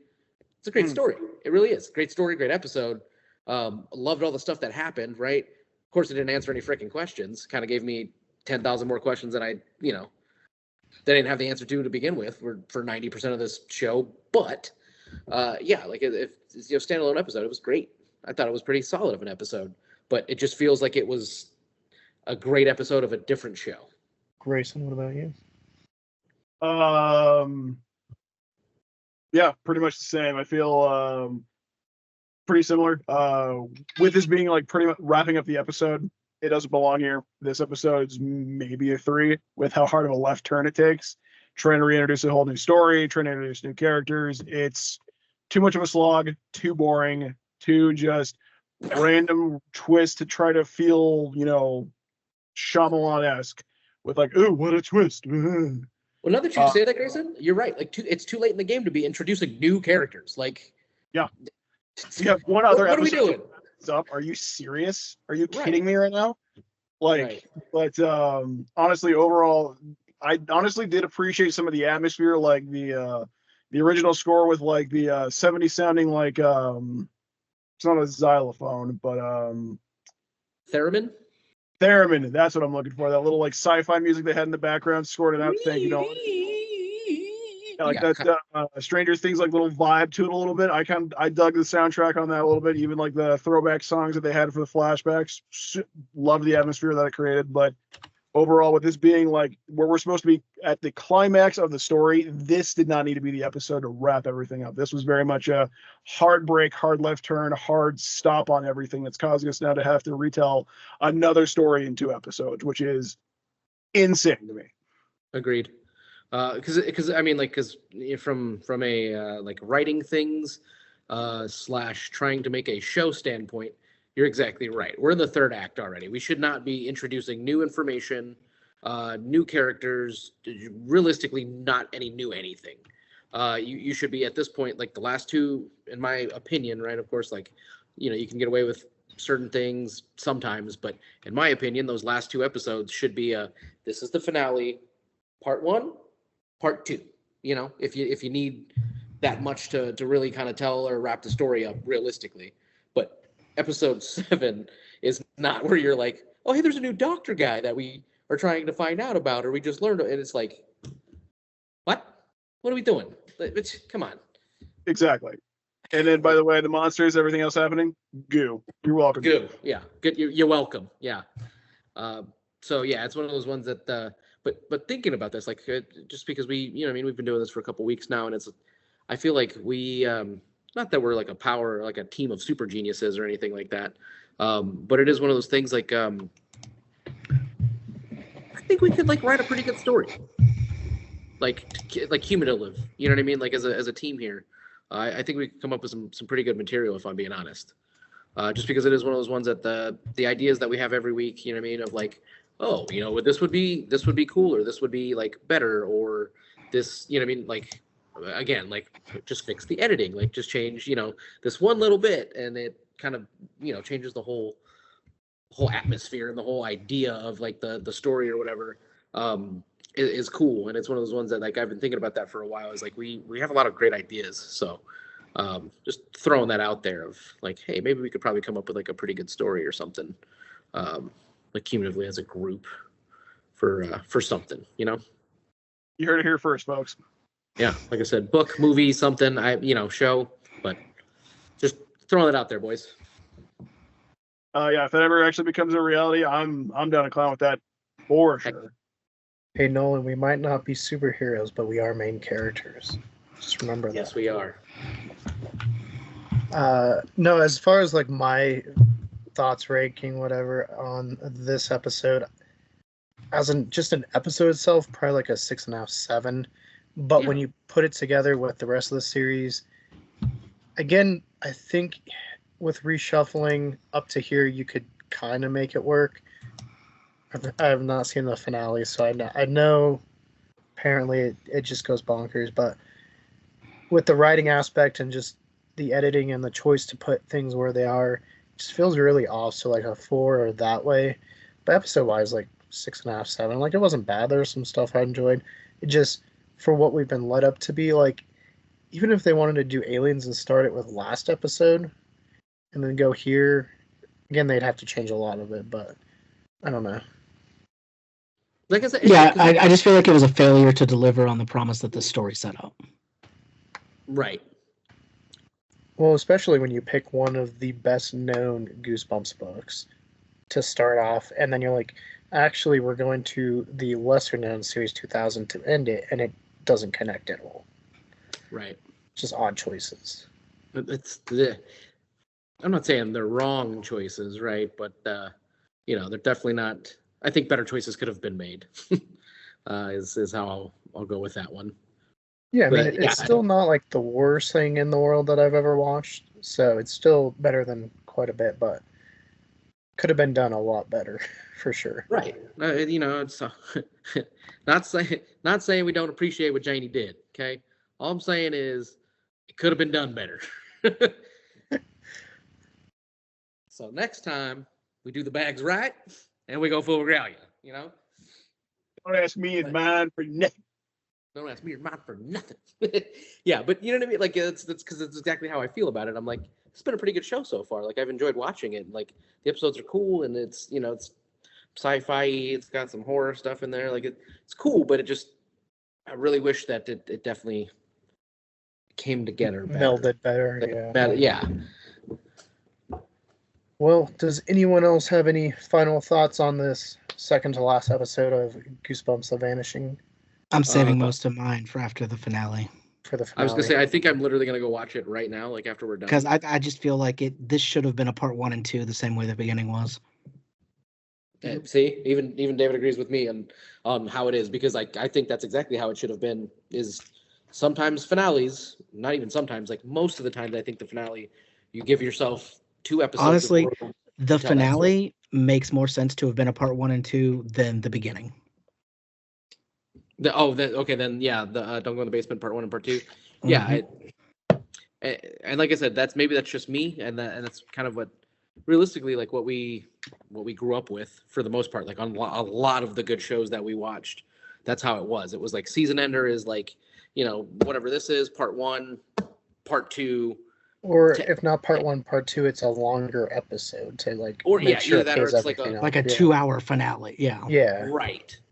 It's a great story. It really is. Great story, great episode. Loved all the stuff that happened, right? Of course, it didn't answer any freaking questions. Kind of gave me 10,000 more questions than I didn't have the answer to begin with for 90% of this show. But yeah, like if standalone episode, it was great. I thought it was pretty solid of an episode, but it just feels like it was a great episode of a different show. Grayson, what about you? Yeah, pretty much the same. I feel pretty similar. With this being like pretty much wrapping up the episode, it doesn't belong here. This episode's maybe a 3 with how hard of a left turn it takes. Trying to reintroduce a whole new story, trying to introduce new characters. It's too much of a slog, too boring, too just random twist to try to feel, Shyamalan-esque with like, ooh, what a twist. Well, now that you say that, Grayson, you're right. Like, it's too late in the game to be introducing new characters. Like, yeah. You have one other what episode. What are we doing? Up. Are you serious? Are you kidding me right now? Like, but honestly, overall, I honestly did appreciate some of the atmosphere, like the original score with like the 70s sounding like it's not a xylophone, but theremin. Theremin, that's what I'm looking for. That little like sci-fi music they had in the background, scored it out. Thank you, Nolan. Yeah, like that Stranger Things like little vibe to it a little bit. I dug the soundtrack on that a little bit, even like the throwback songs that they had for the flashbacks. Love the atmosphere that it created. But overall, with this being like where we're supposed to be at the climax of the story, this did not need to be the episode to wrap everything up. This was very much a hard break, hard left turn, hard stop on everything that's causing us now to have to retell another story in 2 episodes, which is insane to me. Agreed. Because I mean, like, because from a like writing things / trying to make a show standpoint, you're exactly right. We're in the 3rd act already. We should not be introducing new information, new characters. Realistically, not any new anything. You should be at this point like the last 2, in my opinion, right? Of course, like you can get away with certain things sometimes, but in my opinion, those last 2 episodes should be this is the finale, part 1. Part 2, if you need that much to really kind of tell or wrap the story up realistically. But episode 7 is not where you're like, oh, hey, there's a new doctor guy that we are trying to find out about, or we just learned, and it's like, what are we doing? Come on. Exactly. And then, by the way, the monsters, everything else happening, goo. You're welcome. Goo. Yeah. Good. You're welcome. Yeah. So yeah, it's one of those ones that. But thinking about this, like just because we've been doing this for a couple weeks now, and I feel like we not that we're like a power, like a team of super geniuses or anything like that, but it is one of those things like I think we could like write a pretty good story, like cumulative, you know what I mean? Like as a team here, I think we could come up with some pretty good material if I'm being honest, just because it is one of those ones that the ideas that we have every week, you know what I mean, of like, oh, this would be cool, or this would be like better, or this, you know what I mean, like again, like just fix the editing, like just change, this one little bit, and it kind of, changes the whole atmosphere and the whole idea of like the story or whatever, is cool. And it's one of those ones that like I've been thinking about that for a while. Is like we have a lot of great ideas, so just throwing that out there of like, hey, maybe we could probably come up with like a pretty good story or something. Like cumulatively as a group for something, You heard it here first, folks. Yeah, like I said, book, movie, something, show, but just throwing it out there, boys. Yeah, if that ever actually becomes a reality, I'm down to clown with that for sure. Hey Nolan, we might not be superheroes, but we are main characters. Just remember that. Yes, we are. No, as far as like my thoughts, ranking, whatever, on this episode. As in just an episode itself, probably like a 6.5, 7. But when you put it together with the rest of the series, again, I think with reshuffling up to here, you could kind of make it work. I have not seen the finale, so I know apparently it just goes bonkers. But with the writing aspect and just the editing and the choice to put things where they are, it just feels really off. So like a 4 or that way. But episode wise, like 6.5, 7. Like it wasn't bad. There was some stuff I enjoyed. It just, for what we've been led up to be, like, even if they wanted to do Aliens and start it with last episode and then go here, again, they'd have to change a lot of it, but I don't know. Like I said, yeah, I just feel like it was a failure to deliver on the promise that the story set up. Right. Well, especially when you pick one of the best known Goosebumps books to start off, and then you're like, actually, we're going to the lesser known Series 2000 to end it, and it doesn't connect at all. Right. Just odd choices. I'm not saying they're wrong choices, right? But they're definitely not. I think better choices could have been made. Is how I'll go with that one. Yeah, I mean, it's still not like the worst thing in the world that I've ever watched, so it's still better than quite a bit, but could have been done a lot better, for sure. Right. It's not saying we don't appreciate what Janie did. Okay. All I'm saying is it could have been done better. So next time we do the bags right and we go full regalia, Don't ask me and mine for nothing. Don't ask me or mine for nothing. Yeah, but you know what I mean? Like, that's because it's exactly how I feel about it. I'm like, it's been a pretty good show so far. Like, I've enjoyed watching it. Like, the episodes are cool, and it's, it's sci-fi. It's got some horror stuff in there. Like, it's cool, but I really wish that it definitely came together better. Melded better, yeah. Well, does anyone else have any final thoughts on this second to last episode of Goosebumps: The Vanishing? I'm saving most of mine for after the finale. I was gonna say, I think I'm literally gonna go watch it right now, like after we're done. Because I just feel like this should have been a part 1 and 2 the same way the beginning was. See, even David agrees with me on how it is, because I think that's exactly how it should have been. Is sometimes finales, not even sometimes, like most of the time, I think the finale, you give yourself 2 episodes. Honestly, the finale makes more sense to have been a part 1 and 2 than the beginning. Okay, then yeah, the Don't Go in the Basement part 1 and part 2. Yeah, and like I said, that's just me, and that's kind of what realistically, like what we grew up with for the most part. Like on a lot of the good shows that we watched, that's how it was. It was like season ender is like, whatever this is, part 1, part 2. Or if not part 1, part 2, it's a longer episode to like. Or either that, or it's like a 2-hour finale. Yeah. Yeah.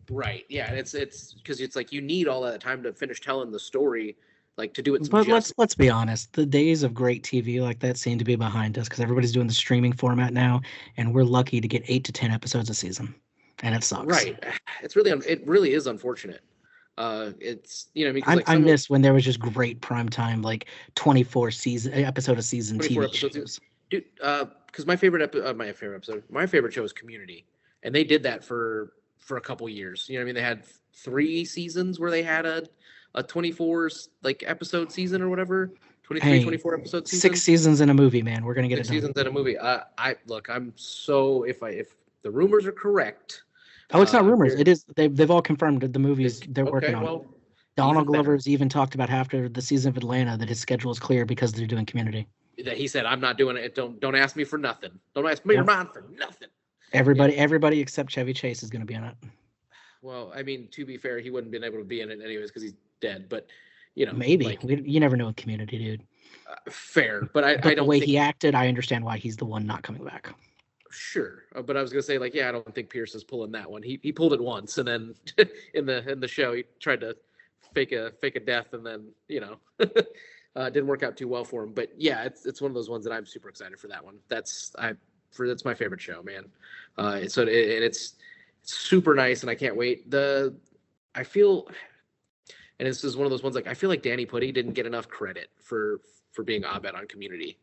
Right. Yeah, and it's because it's like you need all that time to finish telling the story, like to do it. But let's be honest, the days of great TV like that seem to be behind us because everybody's doing the streaming format now, and we're lucky to get 8 to 10 episodes a season, and it sucks. Right. It really is unfortunate. It's because I miss when there was just great primetime, like 24 episode of season TV shows. Dude, because my favorite show is Community, and they did that for a couple years. They had 3 seasons where they had a 24 like episode season or whatever. 24 episode season. 6 seasons in a movie, man. We're gonna get 6 seasons in a movie. I'm so if the rumors are correct. Oh, it's not rumors. It is. They've all confirmed the movies they're working on. Donald Glover's even talked about after the season of Atlanta that his schedule is clear because they're doing Community. That he said, "I'm not doing it. Don't ask me for nothing. Don't ask me your mind for nothing." Everybody except Chevy Chase is going to be on it. Well, I mean, to be fair, he wouldn't been able to be in it anyways because he's dead. But maybe you never know with Community, dude. Fair, but I don't. The way he acted, I understand why he's the one not coming back. Sure, but I was gonna say I don't think Pierce is pulling that one. He pulled it once, and then in the show he tried to fake a death, and then didn't work out too well for him. But yeah, it's one of those ones that I'm super excited for that one. That's my favorite show, man. It's super nice, and I can't wait. I feel, and this is one of those ones I feel like Danny Pudi didn't get enough credit for being Abed on Community.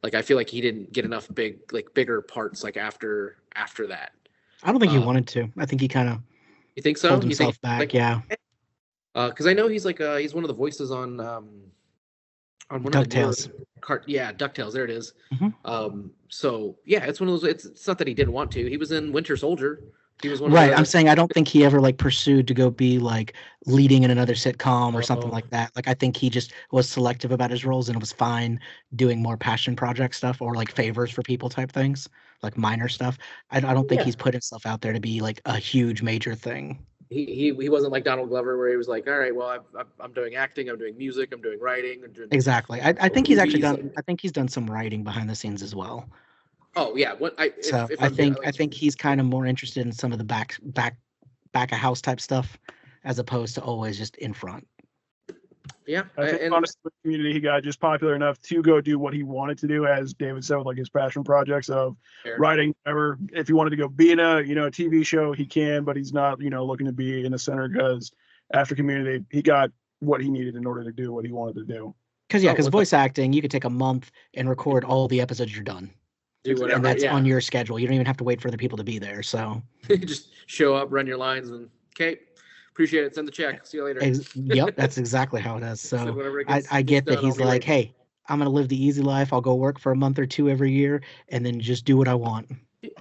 Like I feel like he didn't get enough bigger parts like after that. I don't think he wanted to. I think he kind of You think so? pulled You think himself back. Yeah. Because I know he's he's one of the voices on one of the DuckTales. yeah, DuckTales. There it is. Mhm. So yeah, it's one of those. It's not that he didn't want to. He was in Winter Soldier. He was one Right. of the. I'm saying I don't think he ever like pursued to go be like leading in another sitcom or something Oh. like that. Like I think he just was selective about his roles and was fine doing more passion project stuff or like favors for people type things, like minor stuff. I don't think Yeah. he's put himself out there to be like a huge major thing. He wasn't like Donald Glover where he was like, all right, well I'm doing acting, I'm doing music, I'm doing writing, I'm doing Exactly. I think he's actually movies, done. I think he's done some writing behind the scenes as well. Oh yeah, So if I I'm being, think I think he's kind of more interested in some of the back of house type stuff, as opposed to always just in front. Yeah, I think honestly, with Community, he got just popular enough to go do what he wanted to do, as David said, with like his passion projects of writing. Whatever, if he wanted to go be in a a TV show, he can, but he's not looking to be in the center because after Community, he got what he needed in order to do what he wanted to do. Because voice acting, you could take a month and record all the episodes you're done. Do whatever, and that's on your schedule. You don't even have to wait for the people to be there. So just show up, run your lines, and okay, appreciate it. Send the check. See you later. Yep, that's exactly how it is. So I get that he's like, hey, I'm gonna live the easy life. I'll go work for a month or two every year, and then just do what I want.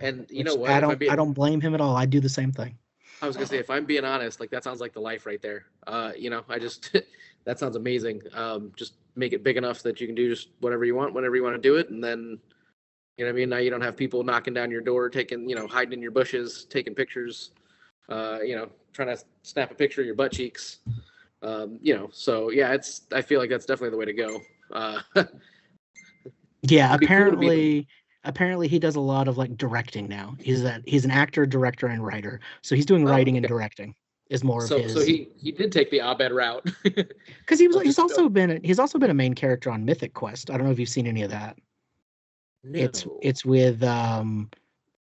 And you know what? I don't blame him at all. I do the same thing. I was gonna say, if I'm being honest, like that sounds like the life right there. I just that sounds amazing. Just make it big enough that you can do just whatever you want, whenever you want to do it, and then you know what I mean. Now you don't have people knocking down your door, taking hiding in your bushes, taking pictures, trying to snap a picture of your butt cheeks. So yeah, I feel like that's definitely the way to go. Yeah, apparently he does a lot of like directing now. He's an actor, director, and writer. So he's doing writing and directing is more of his. So he did take the Abed route. Because he's also been a main character on Mythic Quest. I don't know if you've seen any of that. No. It's with Rob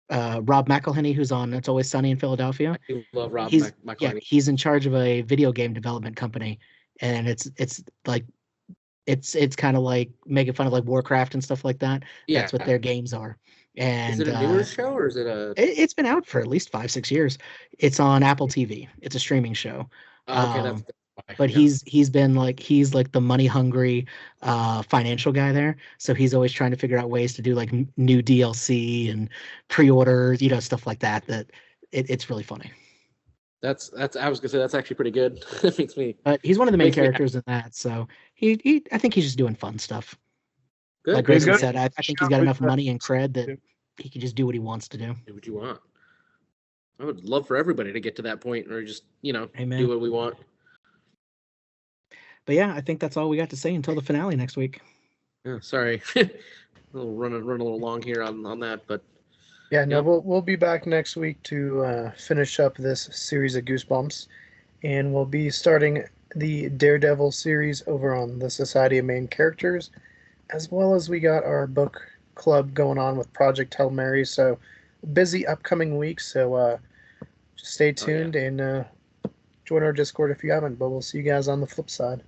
McElhenney, who's on It's Always Sunny in Philadelphia. I love Rob McElhenney. Yeah, he's in charge of a video game development company, and it's like it's kind of like making fun of like Warcraft and stuff like that. Yeah. That's what their games are. And is it a newer show or is it a? It's been out for at least 5-6 years. It's on Apple TV. It's a streaming show. Oh, okay, but he's like the money hungry financial guy there. So he's always trying to figure out ways to do like new DLC and pre-orders, stuff like that. That it's really funny. That's I was gonna say that's actually pretty good. That makes me. But he's one of the main characters in that, so he I think he's just doing fun stuff. Good. Like Grayson said, I think he's got enough money and cred that he can just do what he wants to do. Do what you want. I would love for everybody to get to that point, or just Amen. Do what we want. But yeah, I think that's all we got to say until the finale next week. Yeah, sorry, we'll run a little long here on that, but. Yeah, no, we'll be back next week to finish up this series of Goosebumps, and we'll be starting the Daredevil series over on the Society of Main Characters, as well as we got our book club going on with Project Hail Mary. So busy upcoming week. So just stay tuned and join our Discord if you haven't. But we'll see you guys on the flip side.